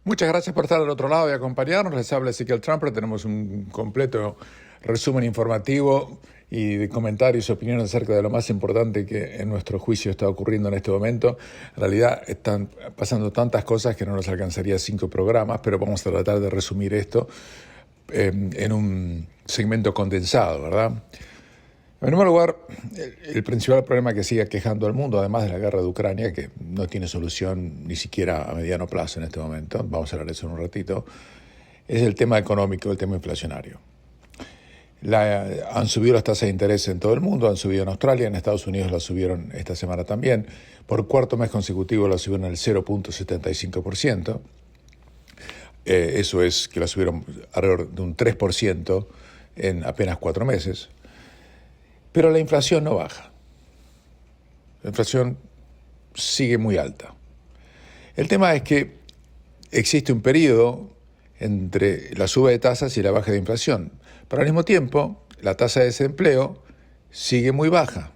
Muchas gracias por estar al otro lado y acompañarnos. Les habla Ezequiel Trumper. Tenemos un completo resumen informativo y de comentarios y opiniones acerca de lo más importante que en nuestro juicio está ocurriendo en este momento. En realidad están pasando tantas cosas que no nos alcanzaría 5 programas, pero vamos a tratar de resumir esto en un segmento condensado, ¿verdad? En primer lugar, el principal problema que sigue aquejando al mundo, además de la guerra de Ucrania, que no tiene solución ni siquiera a mediano plazo en este momento, vamos a hablar de eso en un ratito, es el tema económico, el tema inflacionario. Han subido las tasas de interés en todo el mundo, han subido en Australia, en Estados Unidos las subieron esta semana también, por cuarto mes consecutivo las subieron el 0.75%, eso es que las subieron alrededor de un 3% en apenas 4 meses. Pero la inflación no baja. La inflación sigue muy alta. El tema es que existe un periodo entre la suba de tasas y la baja de inflación. Pero al mismo tiempo, la tasa de desempleo sigue muy baja.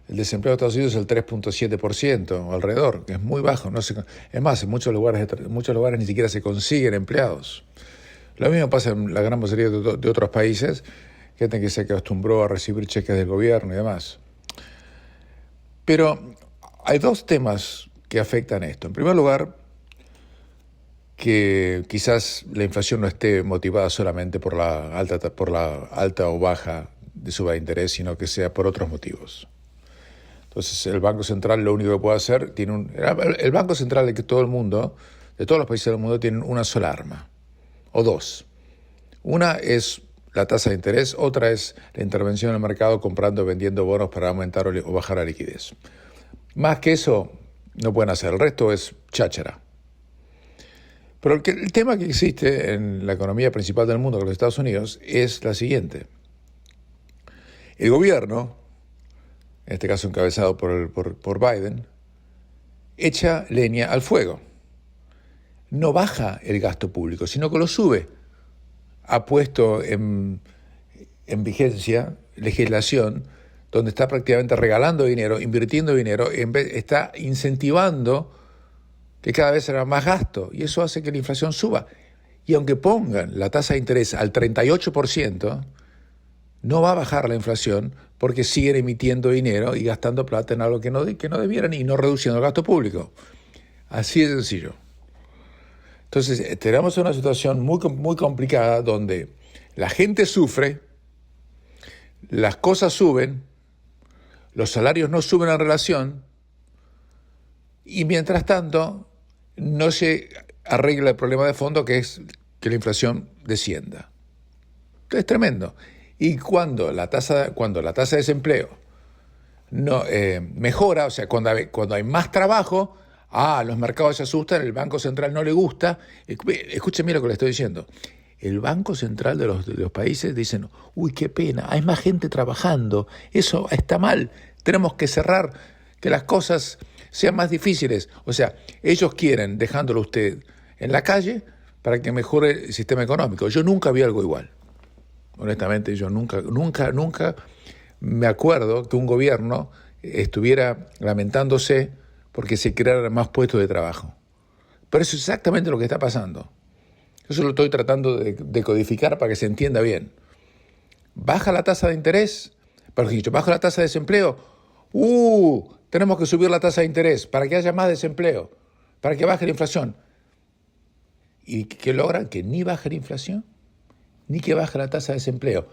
El desempleo de Estados Unidos es el 3.7% o alrededor, que es muy bajo. Es más, en muchos lugares ni siquiera se consiguen empleados. Lo mismo pasa en la gran mayoría de otros países, gente que se acostumbró a recibir cheques del gobierno y demás. Pero hay 2 temas que afectan esto. En primer lugar, que quizás la inflación no esté motivada solamente por la alta o baja de suba de interés, sino que sea por otros motivos. Entonces, el Banco Central lo único que puede hacer, el Banco Central de todo el mundo, de todos los países del mundo, tienen una sola arma, o 2. Una es la tasa de interés, otra es la intervención en el mercado comprando o vendiendo bonos para aumentar o bajar la liquidez. Más que eso no pueden hacer, el resto es cháchara. Pero el tema que existe en la economía principal del mundo, que es los Estados Unidos, es la siguiente. El gobierno, en este caso encabezado por Biden, echa leña al fuego. No baja el gasto público, sino que lo sube. Ha puesto en vigencia legislación donde está prácticamente regalando dinero, invirtiendo dinero, está incentivando que cada vez será más gasto, y eso hace que la inflación suba. Y aunque pongan la tasa de interés al 38%, no va a bajar la inflación porque siguen emitiendo dinero y gastando plata en algo que no debieran y no reduciendo el gasto público. Así de sencillo. Entonces, tenemos una situación muy, muy complicada donde la gente sufre, las cosas suben, los salarios no suben en relación y mientras tanto no se arregla el problema de fondo, que es que la inflación descienda. Es tremendo. Y cuando la tasa de desempleo no mejora, o sea, cuando hay más trabajo, los mercados se asustan, el Banco Central no le gusta. Escúcheme lo que le estoy diciendo. El Banco Central de los países dicen, uy, qué pena, hay más gente trabajando, eso está mal, tenemos que cerrar, que las cosas sean más difíciles. O sea, ellos quieren, dejándolo usted en la calle, para que mejore el sistema económico. Yo nunca vi algo igual. Honestamente, yo nunca me acuerdo que un gobierno estuviera lamentándose porque se crearan más puestos de trabajo. Pero eso es exactamente lo que está pasando. Eso lo estoy tratando de codificar para que se entienda bien. Baja la tasa de interés, baja la tasa de desempleo. Tenemos que subir la tasa de interés para que haya más desempleo, para que baje la inflación. ¿Y qué logran? Que ni baje la inflación, ni que baje la tasa de desempleo.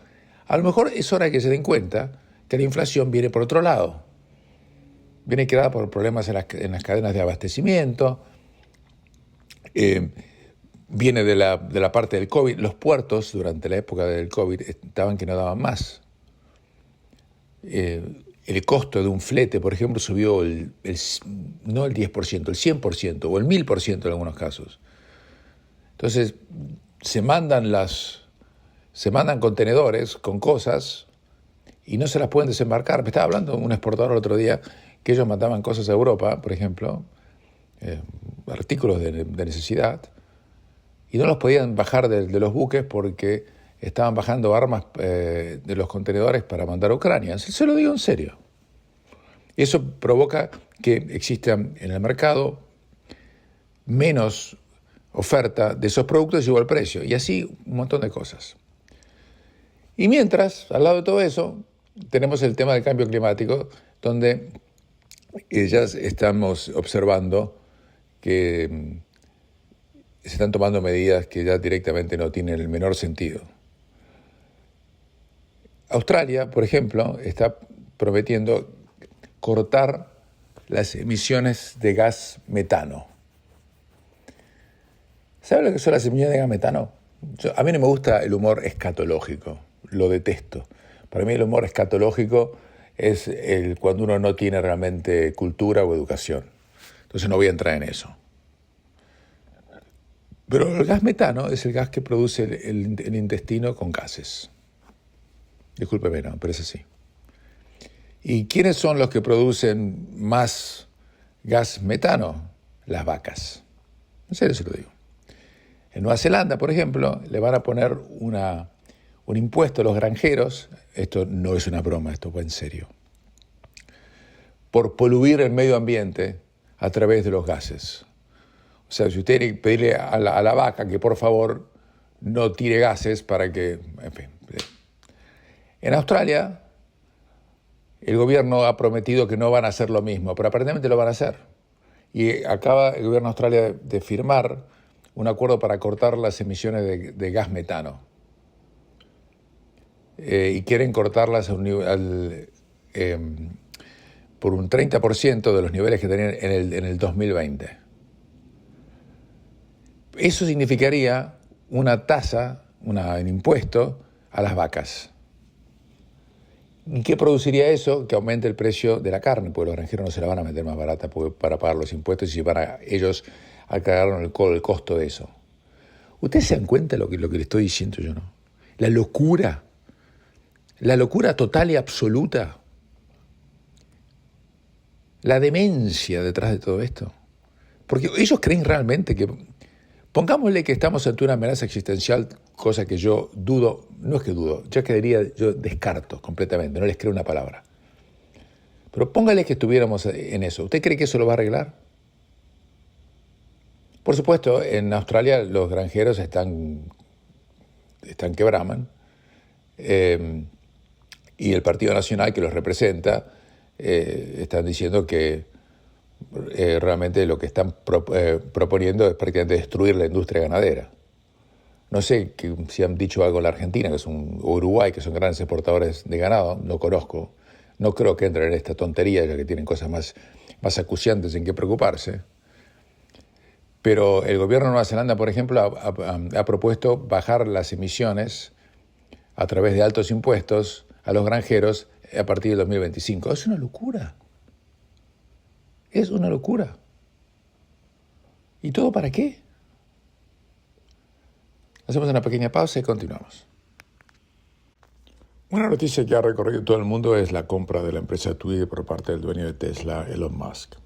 A lo mejor es hora de que se den cuenta que la inflación viene por otro lado. Viene creada por problemas en las cadenas de abastecimiento, viene de la parte del COVID. Los puertos durante la época del COVID estaban que no daban más. El costo de un flete, por ejemplo, subió no el 10%, el 100% o el 1000% en algunos casos. Entonces, se mandan contenedores con cosas y no se las pueden desembarcar. Me estaba hablando un exportador el otro día que ellos mandaban cosas a Europa, por ejemplo, artículos de necesidad, y no los podían bajar de los buques porque estaban bajando armas de los contenedores para mandar a Ucrania. Se lo digo en serio. Eso provoca que exista en el mercado menos oferta de esos productos llegó al precio. Y así un montón de cosas. Y mientras, al lado de todo eso, tenemos el tema del cambio climático, donde ya estamos observando que se están tomando medidas que ya directamente no tienen el menor sentido. Australia, por ejemplo, está prometiendo cortar las emisiones de gas metano. ¿Sabe lo que son las emisiones de gas metano? A mí no me gusta el humor escatológico, lo detesto. Para mí el humor escatológico es cuando uno no tiene realmente cultura o educación. Entonces no voy a entrar en eso. Pero el gas metano es el gas que produce el intestino con gases. Discúlpeme, no, pero es así. ¿Y quiénes son los que producen más gas metano? Las vacas. En serio se lo digo. En Nueva Zelanda, por ejemplo, le van a poner un impuesto a los granjeros, esto no es una broma, esto va en serio, por poluir el medio ambiente a través de los gases. O sea, si usted tiene que pedirle a la vaca que por favor no tire gases para que, en fin. En Australia, el gobierno ha prometido que no van a hacer lo mismo, pero aparentemente lo van a hacer. Y acaba el gobierno de Australia de firmar un acuerdo para cortar las emisiones de gas metano. Y quieren cortarlas por un 30% de los niveles que tenían en el 2020. Eso significaría una tasa, un impuesto a las vacas. ¿Y qué produciría eso? Que aumente el precio de la carne, porque los granjeros no se la van a vender más barata para pagar los impuestos y para ellos cargaron el costo de eso. ¿Ustedes se dan cuenta de lo que le estoy diciendo yo, no? La locura total y absoluta, la demencia detrás de todo esto. Porque ellos creen realmente que, pongámosle que estamos ante una amenaza existencial, cosa que yo dudo, no es que dudo, yo descarto completamente, no les creo una palabra. Pero póngale que estuviéramos en eso. ¿Usted cree que eso lo va a arreglar? Por supuesto, en Australia los granjeros están que braman, y el Partido Nacional que los representa están diciendo que realmente lo que están proponiendo es prácticamente destruir la industria ganadera. No sé si han dicho algo en la Argentina o Uruguay, que son grandes exportadores de ganado, no conozco. No creo que entren en esta tontería, ya que tienen cosas más acuciantes en que preocuparse. Pero el gobierno de Nueva Zelanda, por ejemplo, ha propuesto bajar las emisiones a través de altos impuestos a los granjeros a partir del 2025. Es una locura. Es una locura. ¿Y todo para qué? Hacemos una pequeña pausa y continuamos. Una noticia que ha recorrido todo el mundo es la compra de la empresa Twitter por parte del dueño de Tesla, Elon Musk.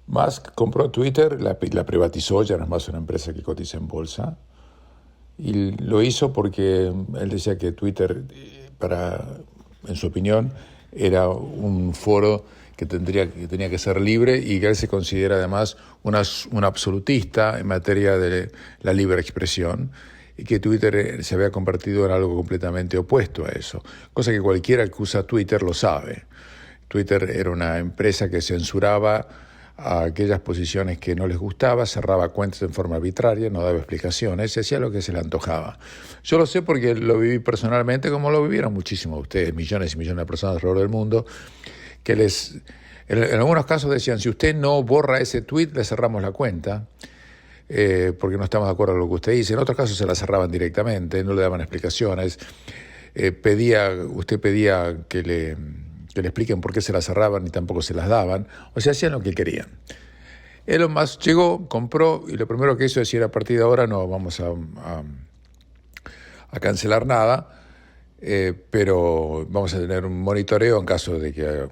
Musk compró Twitter, la privatizó, ya no es más una empresa que cotiza en bolsa. Y lo hizo porque él decía que Twitter, en su opinión, era un foro que tenía que ser libre y que él se considera además un absolutista en materia de la libre expresión, y que Twitter se había convertido en algo completamente opuesto a eso, cosa que cualquiera que usa Twitter lo sabe. Twitter era una empresa que censuraba a aquellas posiciones que no les gustaba, cerraba cuentas en forma arbitraria, no daba explicaciones, se hacía lo que se le antojaba. Yo lo sé porque lo viví personalmente, como lo vivieron muchísimos de ustedes, millones y millones de personas alrededor del mundo, que en algunos casos decían, si usted no borra ese tweet, le cerramos la cuenta, porque no estamos de acuerdo con lo que usted dice. En otros casos se la cerraban directamente, no le daban explicaciones. Usted pedía que le expliquen por qué se las cerraban y tampoco se las daban. O sea, hacían lo que querían. Elon Musk llegó, compró, y lo primero que hizo es decir, a partir de ahora no vamos a cancelar nada, pero vamos a tener un monitoreo en caso de que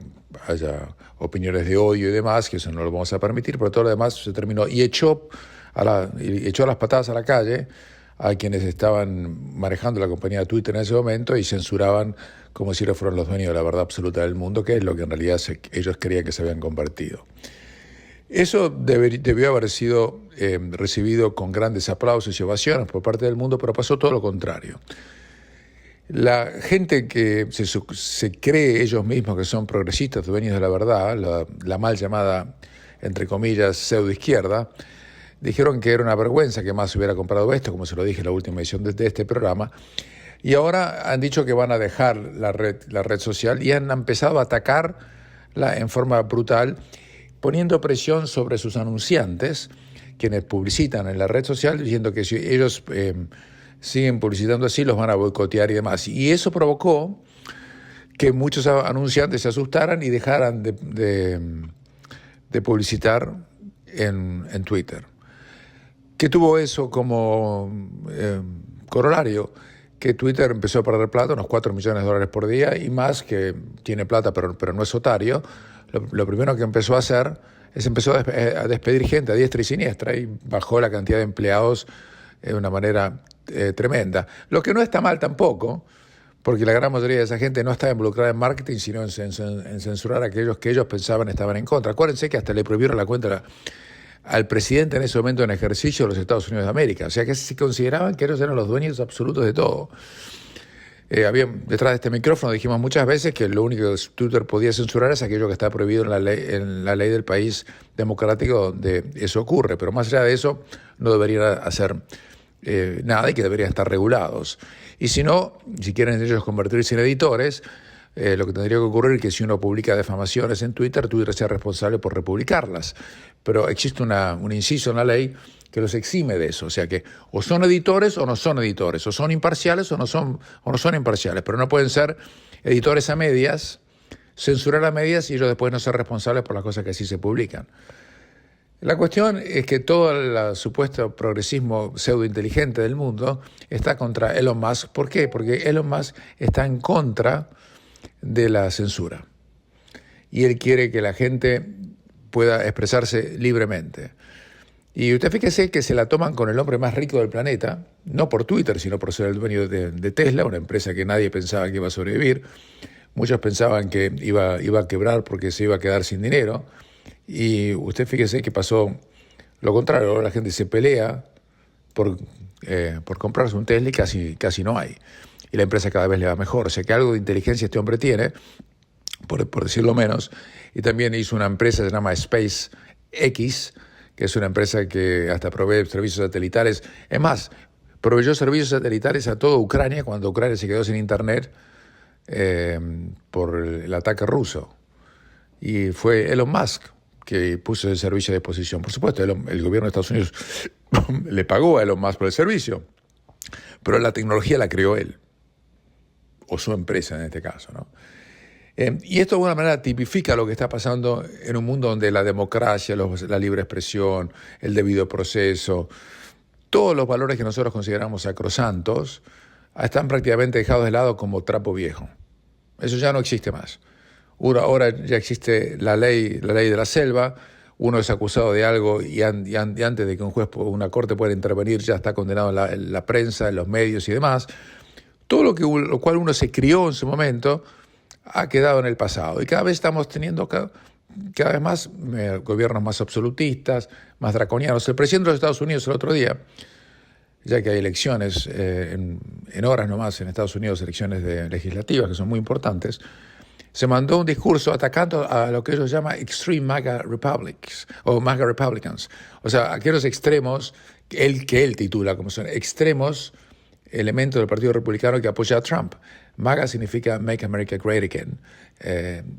haya opiniones de odio y demás, que eso no lo vamos a permitir, pero todo lo demás se terminó. Y echó a las patadas a la calle a quienes estaban manejando la compañía de Twitter en ese momento y censuraban como si fueran los dueños de la verdad absoluta del mundo, que es lo que en realidad ellos creían que se habían convertido. Eso debió haber sido recibido con grandes aplausos y ovaciones por parte del mundo, pero pasó todo lo contrario. La gente que se cree ellos mismos que son progresistas, dueños de la verdad, la mal llamada, entre comillas, pseudoizquierda, dijeron que era una vergüenza que más hubiera comprado esto, como se lo dije en la última edición de este programa, y ahora han dicho que van a dejar la red social y han empezado a atacarla en forma brutal, poniendo presión sobre sus anunciantes, quienes publicitan en la red social, diciendo que si ellos siguen publicitando así, los van a boicotear y demás. Y eso provocó que muchos anunciantes se asustaran y dejaran de publicitar en Twitter. ¿Qué tuvo eso como corolario? Que Twitter empezó a perder plata, unos $4 millones por día y más, que tiene plata pero no es otario. Lo primero que empezó a hacer es empezó a despedir gente a diestra y siniestra y bajó la cantidad de empleados de una manera tremenda. Lo que no está mal tampoco, porque la gran mayoría de esa gente no está involucrada en marketing, sino en censurar a aquellos que ellos pensaban estaban en contra. Acuérdense que hasta le prohibieron la cuenta al presidente en ese momento en ejercicio de los Estados Unidos de América. O sea que se consideraban que ellos eran los dueños absolutos de todo. Detrás de este micrófono dijimos muchas veces que lo único que Twitter podía censurar es aquello que está prohibido en la ley del país democrático donde eso ocurre. Pero más allá de eso, no deberían hacer nada y que deberían estar regulados. Y si no, si quieren ellos convertirse en editores, lo que tendría que ocurrir es que si uno publica defamaciones en Twitter, Twitter sea responsable por republicarlas. Pero existe un inciso en la ley que los exime de eso. O sea que o son editores o no son editores, o son imparciales o no son imparciales, pero no pueden ser editores a medias, censurar a medias y ellos después no ser responsables por las cosas que así se publican. La cuestión es que todo el supuesto progresismo pseudointeligente del mundo está contra Elon Musk. ¿Por qué? Porque Elon Musk está en contra de la censura y él quiere que la gente pueda expresarse libremente. Y usted fíjese que se la toman con el hombre más rico del planeta, no por Twitter, sino por ser el dueño de Tesla, una empresa que nadie pensaba que iba a sobrevivir. Muchos pensaban que iba a quebrar porque se iba a quedar sin dinero. Y usted fíjese que pasó lo contrario. Ahora la gente se pelea por comprarse un Tesla y casi no hay. Y la empresa cada vez le va mejor. O sea que algo de inteligencia este hombre tiene, por decirlo menos. Y también hizo una empresa que se llama SpaceX, que es una empresa que hasta provee servicios satelitales. Es más, proveyó servicios satelitales a toda Ucrania cuando Ucrania se quedó sin internet por el ataque ruso. Y fue Elon Musk que puso el servicio a disposición. Por supuesto, el gobierno de Estados Unidos le pagó a Elon Musk por el servicio, pero la tecnología la creó él, o su empresa en este caso, ¿no? Y esto de alguna manera tipifica lo que está pasando en un mundo donde la democracia, la libre expresión, el debido proceso, todos los valores que nosotros consideramos sacrosantos están prácticamente dejados de lado como trapo viejo. Eso ya no existe más. Ahora ya existe la ley de la selva. Uno es acusado de algo y antes de que un juez o una corte pueda intervenir ya está condenado en la prensa, en los medios y demás. Todo lo cual uno se crió en su momento ha quedado en el pasado. Y cada vez estamos teniendo cada vez más gobiernos más absolutistas, más draconianos. El presidente de los Estados Unidos el otro día, ya que hay elecciones en horas nomás en Estados Unidos, elecciones legislativas que son muy importantes, se mandó un discurso atacando a lo que ellos llaman Extreme MAGA Republics o MAGA Republicans. O sea, aquellos extremos que él titula como son extremos elementos del Partido Republicano que apoya a Trump. MAGA significa Make America Great Again,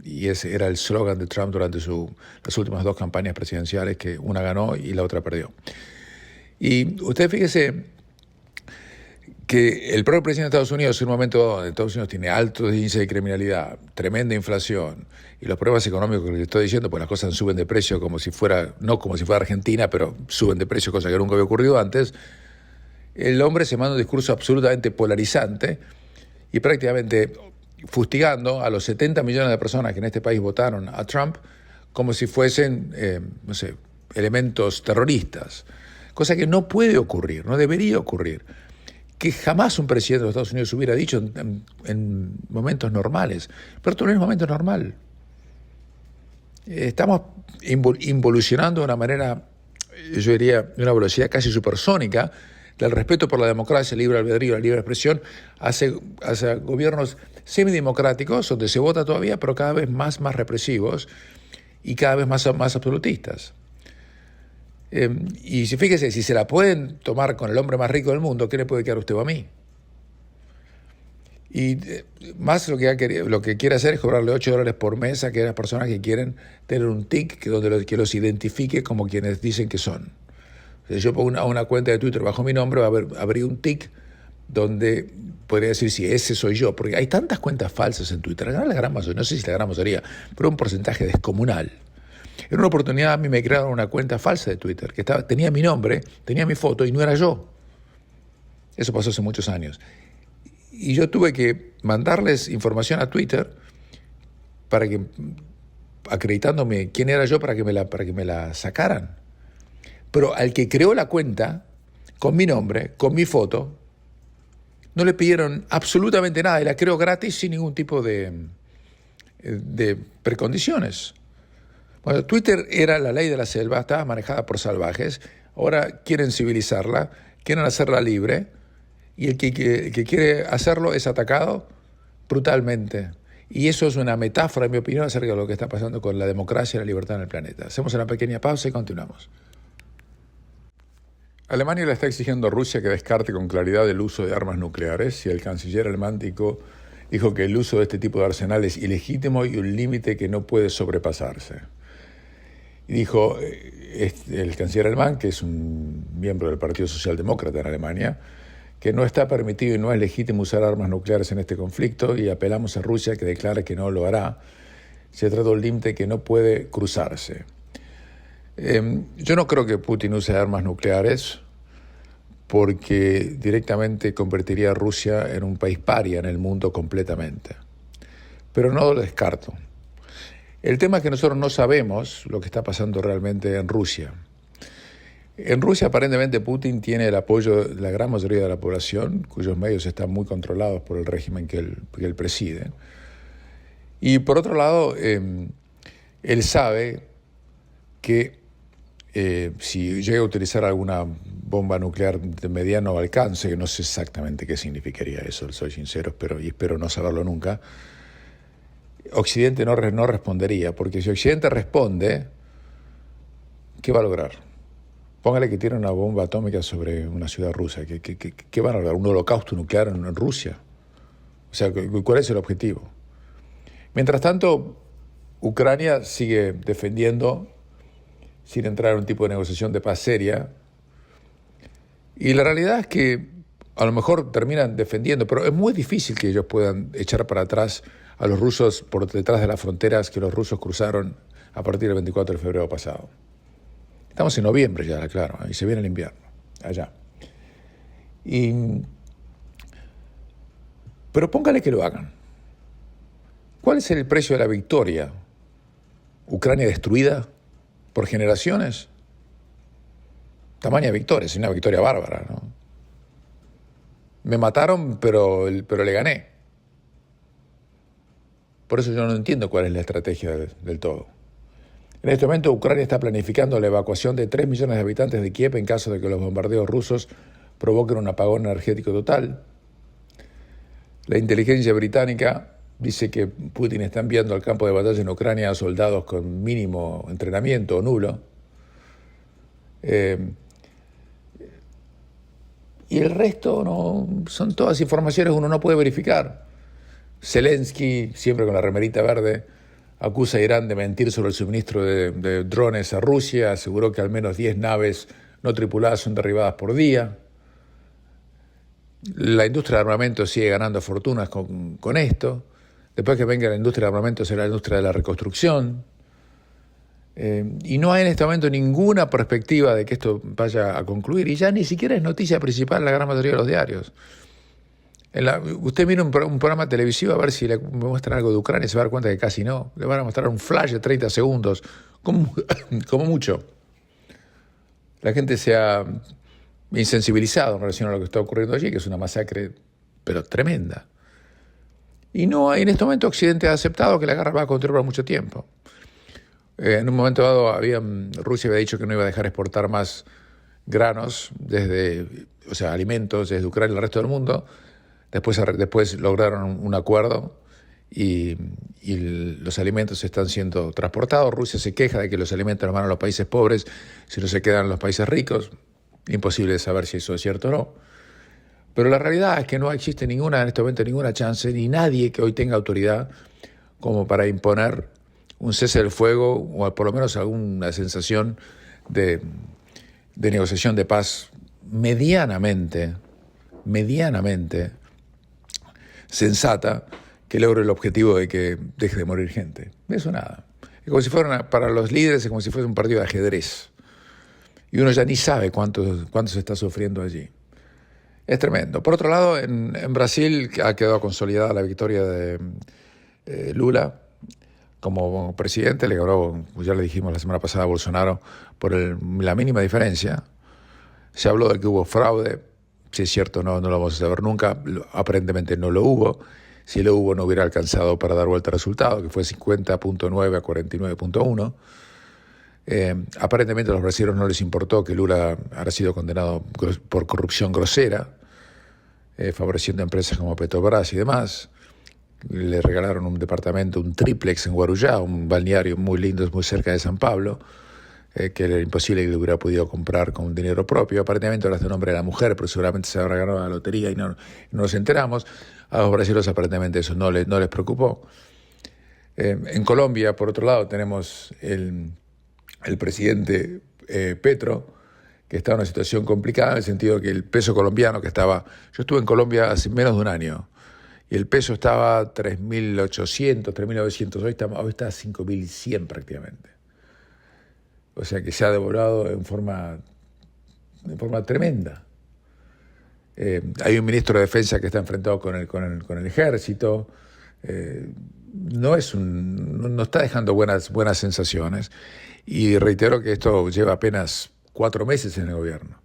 y ese era el slogan de Trump durante las últimas 2 campañas presidenciales, que una ganó y la otra perdió. Y usted fíjese que el propio presidente de Estados Unidos, en un momento donde Estados Unidos tiene altos índices de criminalidad, tremenda inflación y los problemas económicos que le estoy diciendo, pues las cosas suben de precio no como si fuera Argentina, pero suben de precio, cosa que nunca había ocurrido antes. El hombre se manda un discurso absolutamente polarizante y prácticamente fustigando a los 70 millones de personas que en este país votaron a Trump como si fuesen, elementos terroristas. Cosa que no puede ocurrir, no debería ocurrir. Que jamás un presidente de los Estados Unidos hubiera dicho en momentos normales. Pero esto no es un momento normal. Estamos involucionando de una manera, yo diría, de una velocidad casi supersónica, del respeto por la democracia, el libre albedrío, la libre expresión, hacia gobiernos semidemocráticos, donde se vota todavía, pero cada vez más represivos y cada vez más absolutistas. Y fíjese, si se la pueden tomar con el hombre más rico del mundo, ¿qué le puede quedar a usted o a mí? Y más lo que quiere hacer es cobrarle $8 por mes a aquellas personas que quieren tener un tic que los identifique como quienes dicen que son. O sea, yo pongo una cuenta de Twitter bajo mi nombre, habría un tic donde podría decir si ese soy yo, porque hay tantas cuentas falsas en Twitter, la gran mayoría, no sé si la gran mayoría, pero un porcentaje descomunal. En una oportunidad a mí me crearon una cuenta falsa de Twitter, que tenía mi nombre, tenía mi foto y no era yo. Eso pasó hace muchos años. Y yo tuve que mandarles información a Twitter para que, acreditándome quién era yo para que me la sacaran. Pero al que creó la cuenta, con mi nombre, con mi foto, no le pidieron absolutamente nada y la creó gratis sin ningún tipo de precondiciones. Bueno, Twitter era la ley de la selva, estaba manejada por salvajes, ahora quieren civilizarla, quieren hacerla libre, y el que quiere hacerlo es atacado brutalmente. Y eso es una metáfora, en mi opinión, acerca de lo que está pasando con la democracia y la libertad en el planeta. Hacemos una pequeña pausa y continuamos. Alemania le está exigiendo a Rusia que descarte con claridad el uso de armas nucleares, y el canciller alemán dijo que el uso de este tipo de arsenal es ilegítimo y un límite que no puede sobrepasarse. Y dijo el canciller alemán, que es un miembro del Partido Socialdemócrata en Alemania, que no está permitido y no es legítimo usar armas nucleares en este conflicto, y apelamos a Rusia que declare que no lo hará. Se trata de un límite que no puede cruzarse. Yo no creo que Putin use armas nucleares, porque directamente convertiría a Rusia en un país paria en el mundo completamente. Pero no lo descarto. El tema es que nosotros no sabemos lo que está pasando realmente en Rusia. En Rusia, aparentemente, Putin tiene el apoyo de la gran mayoría de la población, cuyos medios están muy controlados por el régimen que él preside. Y por otro lado, él sabe que si llega a utilizar alguna bomba nuclear de mediano alcance, que no sé exactamente qué significaría eso, soy sincero, y espero no saberlo nunca, Occidente no respondería, porque si Occidente responde, ¿qué va a lograr? Póngale que tiene una bomba atómica sobre una ciudad rusa. ¿Qué van a lograr? ¿Un holocausto nuclear en Rusia? O sea, ¿cuál es el objetivo? Mientras tanto, Ucrania sigue defendiendo sin entrar en un tipo de negociación de paz seria. Y la realidad es que a lo mejor terminan defendiendo, pero es muy difícil que ellos puedan echar para atrás a los rusos por detrás de las fronteras que los rusos cruzaron a partir del 24 de febrero pasado. Estamos en noviembre ya, claro, y se viene el invierno, allá. Pero póngale que lo hagan. ¿Cuál es el precio de la victoria? ¿Ucrania destruida por generaciones? Tamaña victoria, es una victoria bárbara, ¿no? Me mataron, pero le gané. Por eso yo no entiendo cuál es la estrategia del todo. En este momento, Ucrania está planificando la evacuación de 3 millones de habitantes de Kiev en caso de que los bombardeos rusos provoquen un apagón energético total. La inteligencia británica dice que Putin está enviando al campo de batalla en Ucrania a soldados con mínimo entrenamiento o nulo. Y el resto no, son todas informaciones que uno no puede verificar. Zelensky, siempre con la remerita verde, acusa a Irán de mentir sobre el suministro de drones a Rusia, aseguró que al menos 10 naves no tripuladas son derribadas por día. La industria de armamento sigue ganando fortunas con esto. Después que venga la industria de armamento será la industria de la reconstrucción. Y no hay en este momento ninguna perspectiva de que esto vaya a concluir. Y ya ni siquiera es noticia principal en la gran mayoría de los diarios. Usted mira un programa televisivo a ver si le muestran algo de Ucrania y se va a dar cuenta que casi no. Le van a mostrar un flash de 30 segundos, como mucho. La gente se ha insensibilizado en relación a lo que está ocurriendo allí, que es una masacre, pero tremenda. Y no hay, en este momento Occidente ha aceptado que la guerra va a continuar por mucho tiempo. En un momento dado Rusia había dicho que no iba a dejar exportar más granos, o sea, alimentos desde Ucrania al resto del mundo. Después lograron un acuerdo y los alimentos están siendo transportados. Rusia se queja de que los alimentos van a los países pobres, si no se quedan en los países ricos. Imposible saber si eso es cierto o no. Pero la realidad es que no existe en este momento ninguna chance, ni nadie que hoy tenga autoridad como para imponer un cese del fuego o por lo menos alguna sensación de negociación de paz medianamente sensata que logre el objetivo de que deje de morir gente. Eso nada. Es como si para los líderes es como si fuera un partido de ajedrez. Y uno ya ni sabe cuánto se está sufriendo allí. Es tremendo. Por otro lado, en Brasil ha quedado consolidada la victoria de Lula como presidente. Le ganó, ya le dijimos la semana pasada, a Bolsonaro por la mínima diferencia. Se habló de que hubo fraude. Si es cierto, no lo vamos a saber nunca. Aparentemente no lo hubo. Si lo hubo, no hubiera alcanzado para dar vuelta al resultado, que fue 50.9 a 49.1. Aparentemente a los brasileños no les importó que Lula haya sido condenado por corrupción grosera, favoreciendo empresas como Petrobras y demás. Le regalaron un departamento, un triplex en Guarujá, un balneario muy lindo, muy cerca de San Pablo, que era imposible que le hubiera podido comprar con dinero propio. Aparentemente ahora está el nombre de la mujer, pero seguramente se habrá ganado la lotería y no nos enteramos. A los brasileños aparentemente eso no les preocupó. En Colombia, por otro lado, tenemos el presidente Petro, que está en una situación complicada en el sentido de que el peso colombiano que estaba... Yo estuve en Colombia hace menos de un año y el peso estaba 3.800, 3.900, hoy está a 5.100 prácticamente. O sea que se ha devaluado en forma tremenda. Hay un ministro de Defensa que está enfrentado con el ejército. No está dejando buenas sensaciones. Y reitero que esto lleva apenas 4 meses en el gobierno.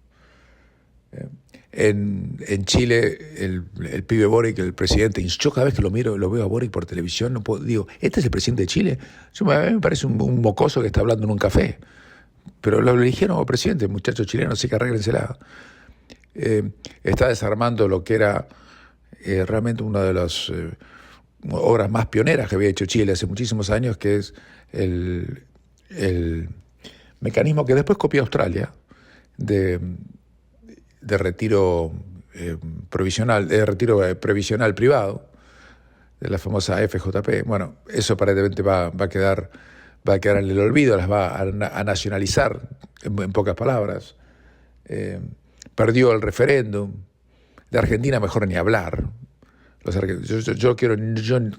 En Chile, el pibe Boric, el presidente, yo cada vez que lo veo a Boric por televisión, digo, ¿este es el presidente de Chile? A mí me parece un mocoso que está hablando en un café. Pero lo eligieron como presidente, muchachos chilenos, así que arréglensela. Está desarmando lo que era realmente una de las obras más pioneras que había hecho Chile hace muchísimos años, que es el mecanismo que después copió Australia de retiro provisional, previsional privado, de la famosa FJP. Bueno, eso aparentemente va a quedar en el olvido, las va a nacionalizar, en pocas palabras. Perdió el referéndum. De Argentina mejor ni hablar. Yo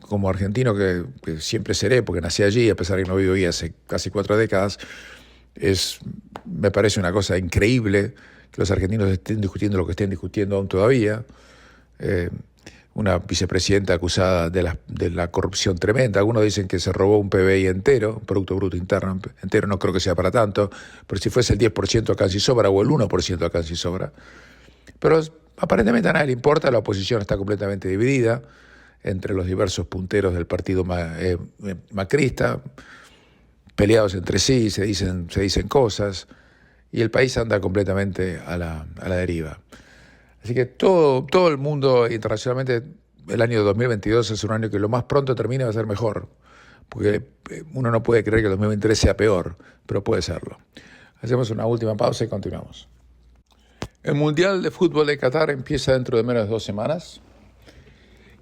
como argentino, que siempre seré, porque nací allí, a pesar de que no vivo ahí hace casi 4 décadas, me parece una cosa increíble que los argentinos estén discutiendo lo que estén discutiendo aún todavía. Una vicepresidenta acusada de la corrupción tremenda. Algunos dicen que se robó un PBI entero, Producto Bruto Interno entero, no creo que sea para tanto, pero si fuese el 10% acá sí sobra, o el 1% acá sí sobra. Pero aparentemente a nadie le importa, la oposición está completamente dividida entre los diversos punteros del partido macrista, peleados entre sí, se dicen cosas, y el país anda completamente a la deriva. Así que todo el mundo internacionalmente, el año 2022 es un año que lo más pronto termine va a ser mejor, porque uno no puede creer que el 2023 sea peor, pero puede serlo. Hacemos una última pausa y continuamos. El Mundial de Fútbol de Qatar empieza dentro de menos de 2 semanas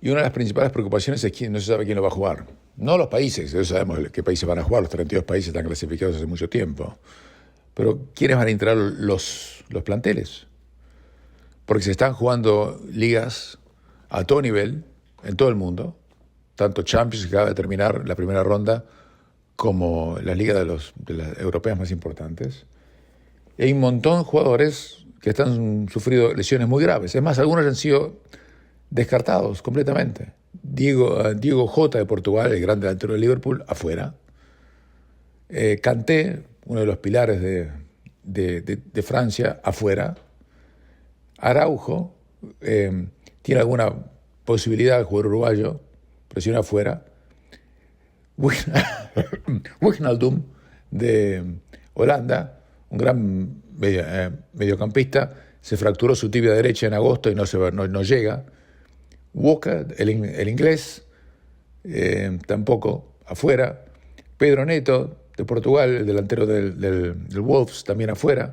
y una de las principales preocupaciones es que no se sabe quién lo va a jugar. No los países, ya sabemos qué países van a jugar, los 32 países están clasificados hace mucho tiempo, pero ¿quiénes van a integrar los planteles? Porque se están jugando ligas a todo nivel, en todo el mundo, tanto Champions, que acaba de terminar la primera ronda, como las ligas de las europeas más importantes. Y hay un montón de jugadores que han sufrido lesiones muy graves. Es más, algunos han sido descartados completamente. Diego Jota de Portugal, el gran delantero de Liverpool, afuera. Kanté, uno de los pilares de Francia, afuera. Araujo tiene alguna posibilidad de jugar uruguayo, pero si no afuera. Wijnaldum, de Holanda, un gran mediocampista, se fracturó su tibia derecha en agosto y no llega. Walker, el inglés, tampoco, afuera. Pedro Neto, de Portugal, el delantero del Wolves, también afuera.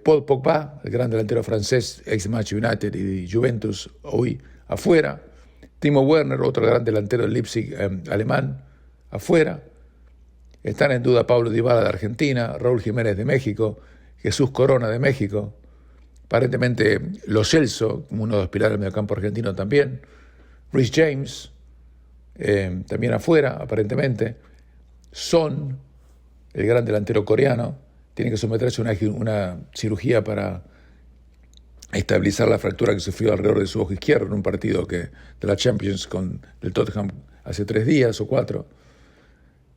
Paul Pogba, el gran delantero francés, ex Manchester United y Juventus, hoy afuera. Timo Werner, otro gran delantero del Leipzig alemán, afuera. Están en duda Pablo Dybala de Argentina, Raúl Jiménez de México, Jesús Corona de México, aparentemente Lo Celso, como uno de los pilares del mediocampo argentino también, Reece James, también afuera, aparentemente. Son, el gran delantero coreano, tiene que someterse a una cirugía para estabilizar la fractura que sufrió alrededor de su ojo izquierdo en un partido de la Champions del Tottenham hace 3 días o 4.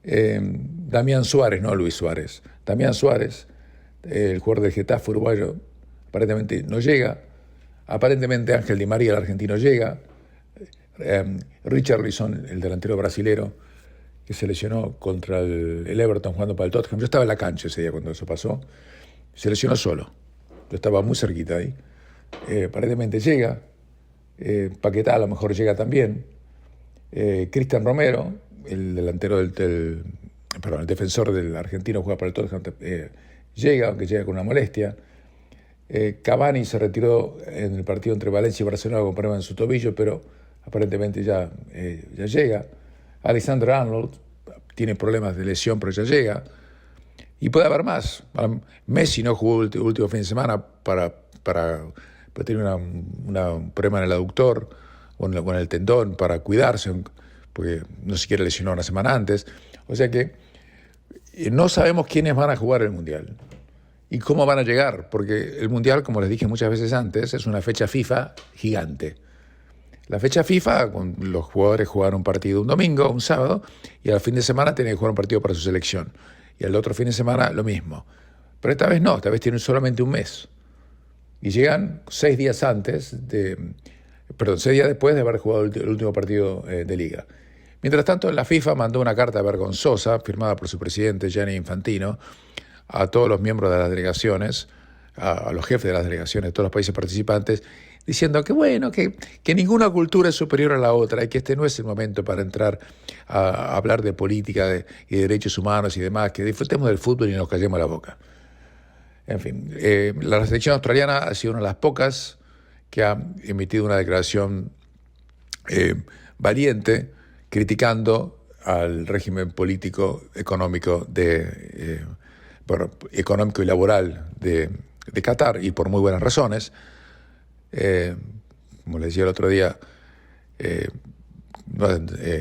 Damián Suárez, no Luis Suárez, Damián Suárez, el jugador del Getafe uruguayo, aparentemente no llega. Aparentemente Ángel Di María, el argentino, llega. Richarlison, el delantero brasilero, que se lesionó contra el Everton jugando para el Tottenham. Yo estaba en la cancha ese día cuando eso pasó. Se lesionó solo. Yo estaba muy cerquita ahí. Aparentemente llega. Paquetá a lo mejor llega también. Cristian Romero, el delantero el defensor del argentino, juega para el Tottenham, llega, aunque llega con una molestia. Cavani se retiró en el partido entre Valencia y Barcelona con problema en su tobillo, pero aparentemente ya llega. Alexander Arnold tiene problemas de lesión, pero ya llega. Y puede haber más. Messi no jugó el último fin de semana para tener un problema en el aductor o en el tendón para cuidarse, porque no se quiere lesionar una semana antes. O sea que no sabemos quiénes van a jugar el Mundial y cómo van a llegar, porque el Mundial, como les dije muchas veces antes, es una fecha FIFA gigante. La fecha FIFA, los jugadores jugaron un partido un domingo, un sábado, y al fin de semana tienen que jugar un partido para su selección. Y al otro fin de semana lo mismo. Pero esta vez no, esta vez tienen solamente un mes. Y llegan 6 días después de haber jugado el último partido de liga. Mientras tanto, la FIFA mandó una carta vergonzosa, firmada por su presidente Gianni Infantino, a todos los miembros de las delegaciones, a los jefes de las delegaciones de todos los países participantes, diciendo que bueno, que ninguna cultura es superior a la otra y que este no es el momento para entrar a hablar de política y de derechos humanos y demás, que disfrutemos del fútbol y nos callemos la boca. En fin, la selección australiana ha sido una de las pocas que ha emitido una declaración valiente criticando al régimen político, económico económico y laboral de Qatar, y por muy buenas razones. Como les decía el otro día,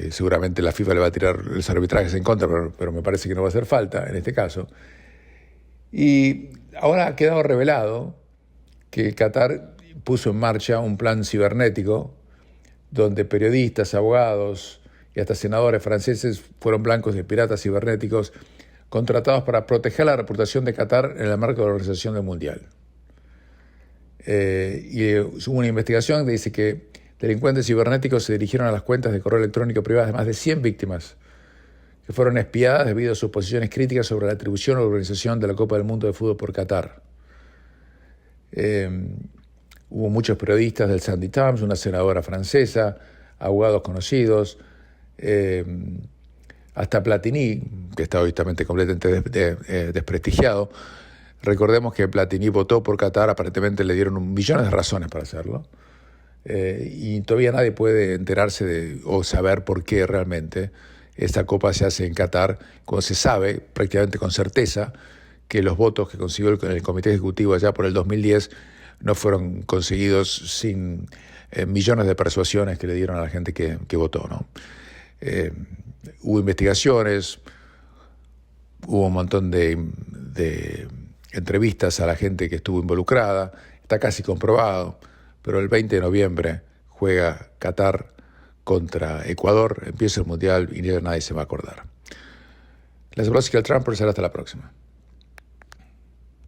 seguramente la FIFA le va a tirar los arbitrajes en contra, pero me parece que no va a hacer falta en este caso. Y ahora ha quedado revelado que Qatar puso en marcha un plan cibernético donde periodistas, abogados y hasta senadores franceses fueron blancos de piratas cibernéticos contratados para proteger la reputación de Qatar en el marco de la Organización del Mundial. Hubo una investigación que dice que delincuentes cibernéticos se dirigieron a las cuentas de correo electrónico privadas de más de 100 víctimas que fueron espiadas debido a sus posiciones críticas sobre la atribución o organización de la Copa del Mundo de Fútbol por Qatar. Hubo muchos periodistas del Sunday Times, una senadora francesa, abogados conocidos, hasta Platini, que está obviamente completamente desprestigiado. Recordemos que Platini votó por Qatar, aparentemente le dieron millones de razones para hacerlo, y todavía nadie puede enterarse o saber por qué realmente esta Copa se hace en Qatar, cuando se sabe prácticamente con certeza que los votos que consiguió el Comité Ejecutivo allá por el 2010 no fueron conseguidos sin millones de persuasiones que le dieron a la gente que votó, ¿no? Hubo investigaciones, hubo un montón de entrevistas a la gente que estuvo involucrada, está casi comprobado, pero el 20 de noviembre juega Qatar contra Ecuador, empieza el Mundial y nadie se va a acordar. Les hablo Trump, hasta la próxima.